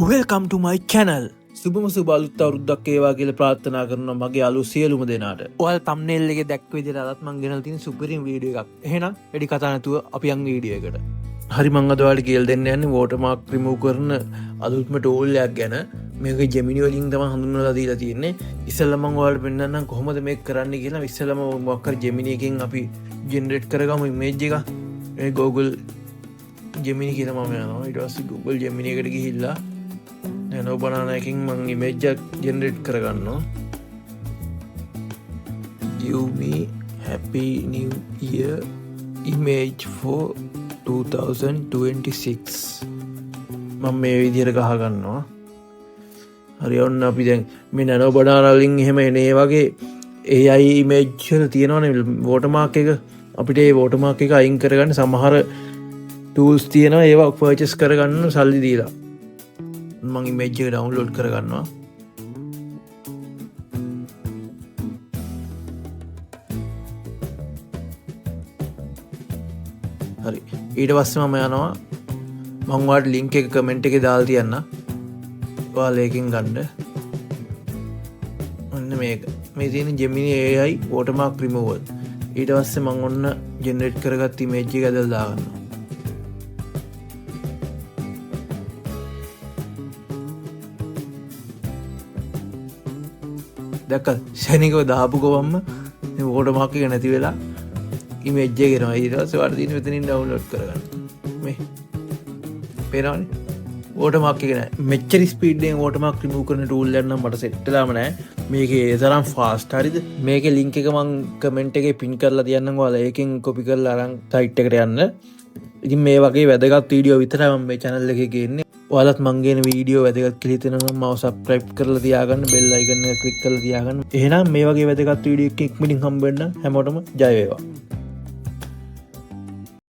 Welcome to my channel. සුබම සුබ අලුත් අවුරුද්දක් වේවා කියලා ප්‍රාර්ථනා කරනවා මගේ අලුත් සියලුම දෙනාට. ඔයාලා thumbnail එකේ දැක්ක විදිහට අදත් මම ගෙනල්ලා තියෙන සුපිරිම වීඩියෝ එකක්. එහෙනම් වැඩි කතා නැතුව අපි යන් වීඩියෝ එකට. හරි මම අද ඔයාලට කියලා දෙන්න යන්නේ watermark remove කරන අලුත්ම tool එකක් ගැන. මේක Gemini වලින් තමයි හඳුන්වලා දීලා තියෙන්නේ. ඉස්සෙල්ලා මම ඔයාලට පෙන්නන්නම් කොහොමද මේක කරන්නේ කියලා. ඉස්සෙල්ලාම මොකක් හරි Gemini එකෙන් අපි generate කරගමු image එක. මේ Google Gemini කියලා මම යනවා. ඊට පස්සේ Google Gemini එකට ගිහිල්ලා නෝ බනාන එකින් මං ඉමේජ් එකක් ජෙනරේට් කරගන්නවා. Give me happy new year image for 2026 මම මේ විදිහට ගහ ගන්නවා. හරි ඔන්න අපි දැන් මේ නෝ බනාන වලින් එහෙම එනේ වගේ AI image වල තියෙනවනේ watermark එක. අපිට ඒ watermark එක අයින් කරගන්න සමහර tools තියෙනවා. ඒවා purchase කරගන්න සල්ලි දීලා මං ඉමේජ් එක ඩවුන්ලෝඩ් කරගන්නවා. හරි ඊට පස්සේ මම යනවා මං ඔයාලට ලින්ක් එක කමෙන්ට් එකේ දාලා තියන්න. ඔයාලා ඒකෙන් ගන්න. ඔන්න මේක. මේ තියෙන Gemini AI watermark removal. ඊට පස්සේ මං ඔන්න ජෙනරේට් කරගත්ත ඉමේජ් එක ඇදලා දාගන්නවා. දැක්ක ශනිකව දාපු ගොවම්ම watermark එක නැති වෙලා ඉමේජ් එක එනවා. ඊට පස්සේ ඔයාලට තියෙන මෙතනින් ඩවුන්ලෝඩ් කරගන්න. මේ පේනවනේ watermark එක නෑ. මෙච්චර ස්පීඩ් එකෙන් watermark remove කරන tool එක නම් මට සෙට් වෙලාම නෑ. මේකේ ඒ තරම් fast හරිද? මේකේ link එක මම comment එකේ pin කරලා තියන්නම්. ඔයාලා ඒකෙන් copy කරලා අරන් site එකට යන්න. ඉතින් මේ වගේ වැදගත් වීඩියෝ විතරයි මම මේ channel එකේ ගේන්නේ. ඔයාලත් මං ගේන වීඩියෝ වැදගත් කියලා හිතෙනවා නම් මාව subscribe කරලා තියාගන්න, bell icon එක click කරලා තියාගන්න. එහෙනම් මේ වගේ වැදගත් වීඩියෝ එකක් ඉක්මනින් හම්බ වෙන්න හැමෝටම ජය වේවා.